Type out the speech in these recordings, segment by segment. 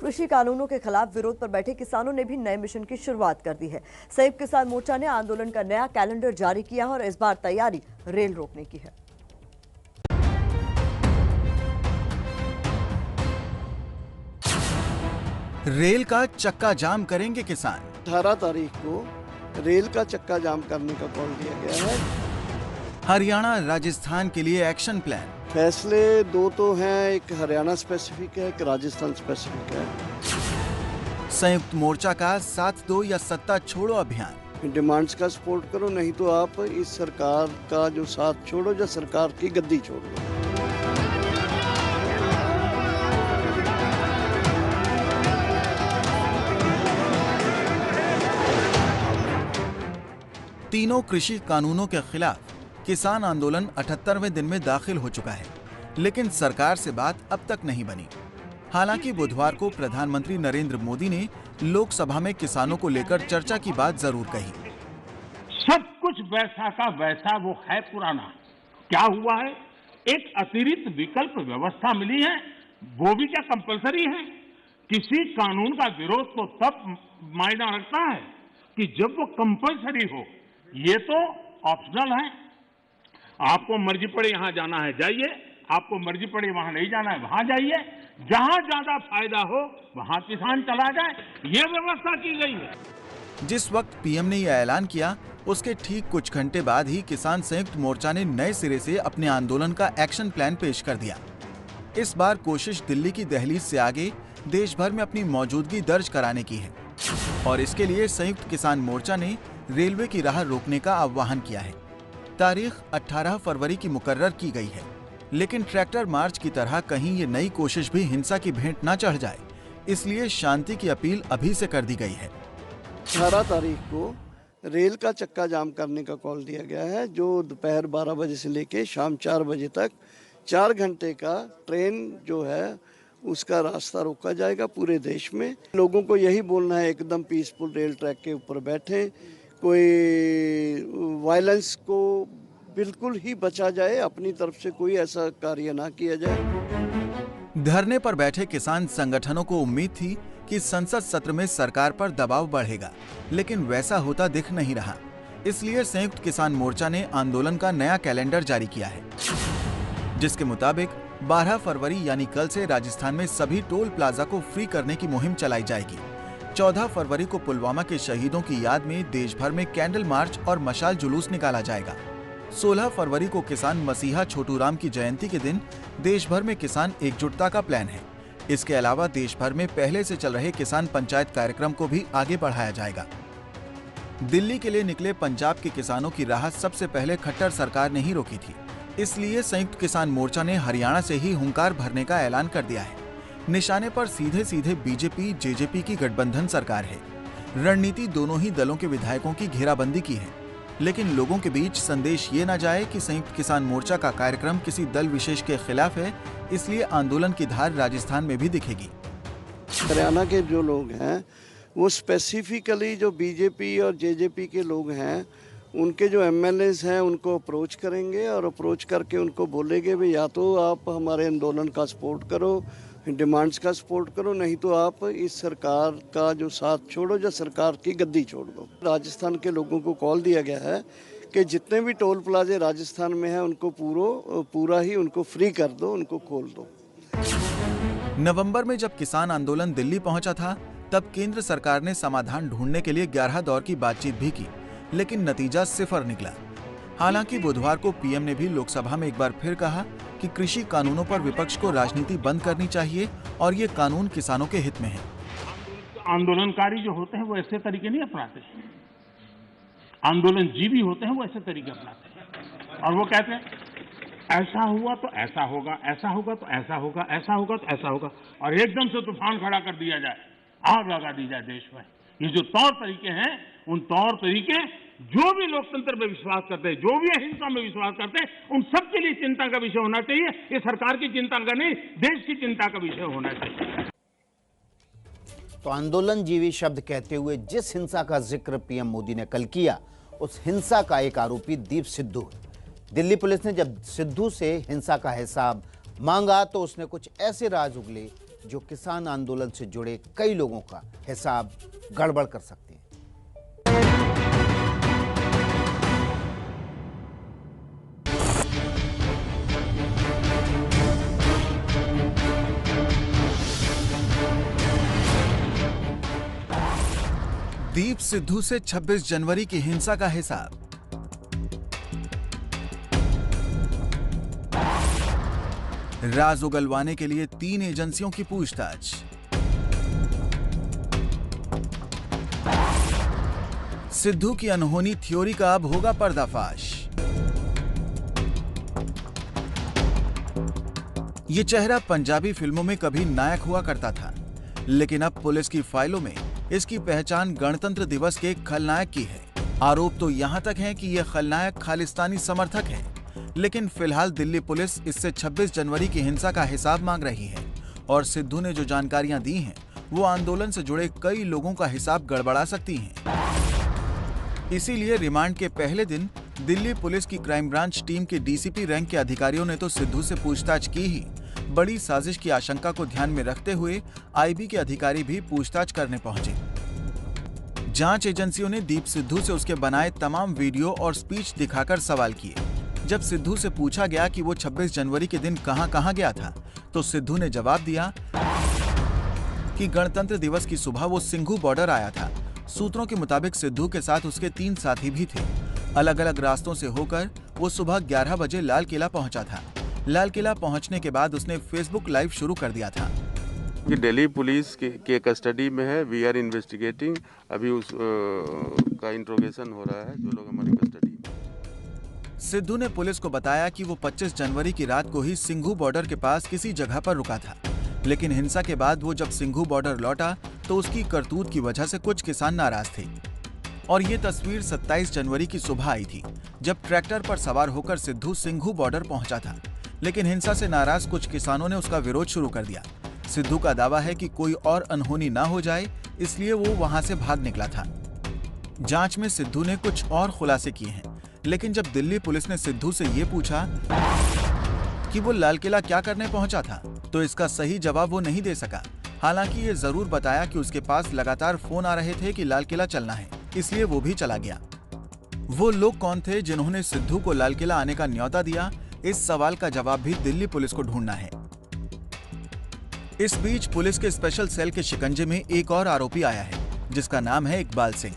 कृषि कानूनों के खिलाफ विरोध पर बैठे किसानों ने भी नए मिशन की शुरुआत कर दी है। संयुक्त किसान मोर्चा ने आंदोलन का नया कैलेंडर जारी किया और इस बार तैयारी रेल रोकने की है। रेल का चक्का जाम करेंगे किसान। 18 तारीख को रेल का चक्का जाम करने का कॉल दिया गया है। हरियाणा राजस्थान के लिए एक्शन प्लान। फैसले दो तो हैं, एक हरियाणा स्पेसिफिक है, एक राजस्थान स्पेसिफिक है। संयुक्त मोर्चा का साथ दो या सत्ता छोड़ो अभियान। डिमांड्स का सपोर्ट करो, नहीं तो आप इस सरकार का जो साथ छोड़ो या सरकार की गद्दी छोड़ दो। तीनों कृषि कानूनों के खिलाफ किसान आंदोलन 78वें दिन में दाखिल हो चुका है, लेकिन सरकार से बात अब तक नहीं बनी। हालांकि बुधवार को प्रधानमंत्री नरेंद्र मोदी ने लोकसभा में किसानों को लेकर चर्चा की बात जरूर कही। सब कुछ वैसा का वैसा वो है पुराना। क्या हुआ है, एक अतिरिक्त विकल्प व्यवस्था मिली है, वो भी क्या कंपलसरी है। किसी कानून का विरोध तो तब मायना रखता है कि जब वो कंपलसरी हो, ये तो ऑप्शनल है। आपको मर्जी पड़े यहां जाना है जाइए, आपको मर्जी पड़े वहां नहीं जाना है वहां जाइए, जहां ज्यादा फायदा हो वहां किसान चला जाए, ये व्यवस्था की गई है। जिस वक्त पीएम ने यह ऐलान किया, उसके ठीक कुछ घंटे बाद ही किसान संयुक्त मोर्चा ने नए सिरे से अपने आंदोलन का एक्शन प्लान पेश कर दिया। इस बार कोशिश दिल्ली की दहलीज से आगे देश भर में अपनी मौजूदगी दर्ज कराने की है और इसके लिए संयुक्त किसान मोर्चा ने रेलवे की राह रोकने का आह्वान किया है। तारीख 18 फरवरी की मुकर्रर की गई है, लेकिन ट्रैक्टर मार्च की तरह कहीं ये नई कोशिश भी हिंसा की भेंट न चढ़ जाए, इसलिए शांति की अपील अभी से कर दी गई है। 18 तारीख को रेल का चक्का जाम करने का कॉल दिया गया है, जो दोपहर 12 बजे से लेके शाम 4 बजे तक 4 घंटे का ट्रेन जो है उसका रास्ता रोका जाएगा पूरे देश में। लोगों को यही बोलना है, एकदम पीसफुल रेल ट्रैक के ऊपर बैठे, कोई वायलेंस को बिल्कुल ही बचा जाए, अपनी तरफ से कोई ऐसा कार्य ना किया जाए। धरने पर बैठे किसान संगठनों को उम्मीद थी कि संसद सत्र में सरकार पर दबाव बढ़ेगा, लेकिन वैसा होता दिख नहीं रहा। इसलिए संयुक्त किसान मोर्चा ने आंदोलन का नया कैलेंडर जारी किया है, जिसके मुताबिक 12 फरवरी यानी कल से राजस्थान में सभी टोल प्लाजा को फ्री करने की मुहिम चलाई जाएगी। 14 फरवरी को पुलवामा के शहीदों की याद में देश भर में कैंडल मार्च और मशाल जुलूस निकाला जाएगा। 16 फरवरी को किसान मसीहा छोटू राम की जयंती के दिन देश भर में किसान एकजुटता का प्लान है। इसके अलावा देश भर में पहले से चल रहे किसान पंचायत कार्यक्रम को भी आगे बढ़ाया जाएगा। दिल्ली के लिए निकले पंजाब के किसानों की राह सबसे पहले खट्टर सरकार ने ही रोकी थी, इसलिए संयुक्त किसान मोर्चा ने हरियाणा से ही हुंकार भरने का ऐलान कर दिया है। निशाने पर सीधे सीधे बीजेपी जेजेपी की गठबंधन सरकार है। रणनीति दोनों ही दलों के विधायकों की घेराबंदी की है, लेकिन लोगों के बीच संदेश ये न जाए कि संयुक्त किसान मोर्चा का कार्यक्रम किसी दल विशेष के खिलाफ है, इसलिए आंदोलन की धार राजस्थान में भी दिखेगी। हरियाणा के जो लोग हैं वो स्पेसिफिकली जो बीजेपी और जेजेपी के लोग हैं, उनके जो एमएलएस हैं उनको अप्रोच करेंगे और अप्रोच करके उनको बोलेंगे भी या तो आप हमारे आंदोलन का सपोर्ट करो, डिमांड्स का सपोर्ट करो, नहीं तो आप इस सरकार का जो साथ छोड़ो या सरकार की गद्दी छोड़ दो। राजस्थान के लोगों को कॉल दिया गया है कि जितने भी टोल प्लाजे राजस्थान में हैं उनको पूरा ही उनको फ्री कर दो, उनको खोल दो। नवंबर में जब किसान आंदोलन दिल्ली पहुंचा था, तब केंद्र सरकार ने समाधान ढूंढने के लिए 11 दौर की बातचीत भी की, लेकिन नतीजा सिफर निकला। हालांकि बुधवार को पीएम ने भी लोकसभा में एक बार फिर कहा कि कृषि कानूनों पर विपक्ष को राजनीति बंद करनी चाहिए और ये कानून किसानों के हित में है। आंदोलनकारी जो होते हैं वो ऐसे तरीके नहीं अपनाते, आंदोलन जीवी होते हैं वो ऐसे तरीके अपनाते हैं और वो कहते हैं ऐसा हुआ तो ऐसा होगा, ऐसा होगा तो ऐसा होगा, ऐसा होगा तो ऐसा होगा, और एकदम से तूफान खड़ा कर दिया जाए, आग लगा दी जाए देश में। ये जो तौर तरीके हैं, उन तौर तरीके जो भी लोकतंत्र में विश्वास करते हैं, जो भी अहिंसा में विश्वास करते हैं, उन सबके लिए चिंता का विषय होना चाहिए। ये सरकार की चिंता का नहीं, देश की चिंता का विषय होना चाहिए। तो आंदोलन जीवी शब्द कहते हुए जिस हिंसा का जिक्र पीएम मोदी ने कल किया, उस हिंसा का एक आरोपी दीप सिद्धू है। दिल्ली पुलिस ने जब सिद्धू से हिंसा का हिसाब मांगा तो उसने कुछ ऐसे राज उगले जो किसान आंदोलन से जुड़े कई लोगों का हिसाब गड़बड़ कर सकते हैं। दीप सिद्धू से 26 जनवरी की हिंसा का हिसाब। राज उगलवाने के लिए 3 एजेंसियों की पूछताछ। सिद्धू की अनहोनी थ्योरी का अब होगा पर्दाफाश। ये चेहरा पंजाबी फिल्मों में कभी नायक हुआ करता था, लेकिन अब पुलिस की फाइलों में इसकी पहचान गणतंत्र दिवस के एक खलनायक की है। आरोप तो यहां तक है कि यह खलनायक खालिस्तानी समर्थक है, लेकिन फिलहाल दिल्ली पुलिस इससे 26 जनवरी की हिंसा का हिसाब मांग रही है और सिद्धू ने जो जानकारियां दी हैं, वो आंदोलन से जुड़े कई लोगों का हिसाब गड़बड़ा सकती हैं। इसीलिए रिमांड के पहले दिन दिल्ली पुलिस की क्राइम ब्रांच टीम के डीसीपी रैंक के अधिकारियों ने तो सिद्धू से पूछताछ की ही, बड़ी साजिश की आशंका को ध्यान में रखते हुए आईबी के अधिकारी भी पूछताछ करने पहुंचे। जांच एजेंसियों ने दीप सिद्धू से उसके बनाए तमाम वीडियो और स्पीच दिखाकर सवाल किए। जब सिद्धू से पूछा गया कि वो 26 जनवरी के दिन कहां गया था, तो सिद्धू ने जवाब दिया कि गणतंत्र दिवस की सुबह वो सिंघू बॉर्डर आया था। सूत्रों के मुताबिक सिद्धू के साथ उसके 3 साथी भी थे। अलग अलग रास्तों से होकर वो सुबह 11 बजे लाल किला पहुंचा था। लाल किला पहुंचने के बाद उसने फेसबुक लाइव शुरू कर दिया था। ये दिल्ली पुलिस के कस्टडी में है। We are investigating. अभी उस का इंट्रोगेशन हो रहा है, जो लोग हमारी कस्टडी में। सिद्धू ने पुलिस को बताया कि वो 25 जनवरी की रात को ही सिंघू बॉर्डर के पास किसी जगह पर रुका था, लेकिन हिंसा के बाद वो जब सिंघू बॉर्डर लौटा तो उसकी करतूत की वजह से कुछ किसान नाराज थे। और ये तस्वीर 27 जनवरी की सुबह आई थी, जब ट्रैक्टर पर सवार होकर सिद्धू सिंघू बॉर्डर पहुंचा था। लेकिन हिंसा से नाराज कुछ किसानों ने उसका विरोध शुरू कर दिया। सिद्धू का दावा है कि कोई और अनहोनी ना हो जाए, इसलिए वो वहां से भाग निकला था। जांच में सिद्धू ने कुछ और खुलासे किए हैं, लेकिन जब दिल्ली पुलिस ने सिद्धू से ये पूछा कि वो लाल किला क्या करने पहुंचा था, तो इसका सही जवाब वो नहीं दे सका। हालांकि ये जरूर बताया कि उसके पास लगातार फोन आ रहे थे कि लाल किला चलना है, इसलिए वो भी चला गया। वो लोग कौन थे जिन्होंने सिद्धू को लाल किला आने का न्योता दिया, इस सवाल का जवाब भी दिल्ली पुलिस को ढूंढना है। इस बीच पुलिस के स्पेशल सेल के शिकंजे में एक और आरोपी आया है, जिसका नाम है इकबाल सिंह।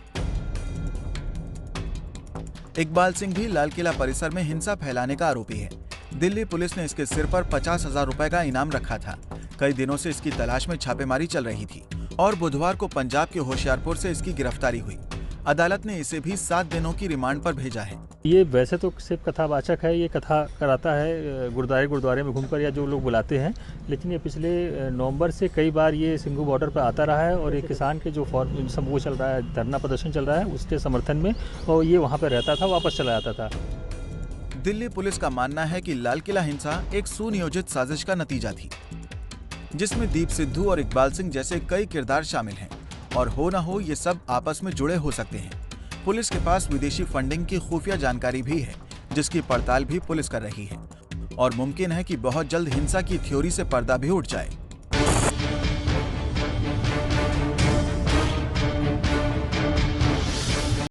इकबाल सिंह भी लाल किला परिसर में हिंसा फैलाने का आरोपी है। दिल्ली पुलिस ने इसके सिर पर 50,000 रुपए का इनाम रखा था। कई दिनों से इसकी तलाश में छापेमारी चल रही थी और बुधवार को पंजाब के होशियारपुर से इसकी गिरफ्तारी हुई। अदालत ने इसे भी 7 दिनों की रिमांड पर भेजा है। ये वैसे तो सिर्फ कथावाचक है, ये कथा कराता है गुरुद्वारे में घूमकर, या जो लोग बुलाते हैं, लेकिन ये पिछले नवंबर से कई बार ये सिंघू बॉर्डर पर आता रहा है और एक किसान के जो वो चल रहा है, धरना प्रदर्शन चल रहा है, उसके समर्थन में, और ये वहाँ पर रहता था, वापस चला जाता था। दिल्ली पुलिस का मानना है कि लाल किला हिंसा एक सुनियोजित साजिश का नतीजा थी, जिसमें दीप सिद्धू और इकबाल सिंह जैसे कई किरदार शामिल हैं, और हो न हो ये सब आपस में जुड़े हो सकते हैं। पुलिस के पास विदेशी फंडिंग की खुफिया जानकारी भी है, जिसकी पड़ताल भी पुलिस कर रही है, और मुमकिन है कि बहुत जल्द हिंसा की थ्योरी से पर्दा भी उठ जाए।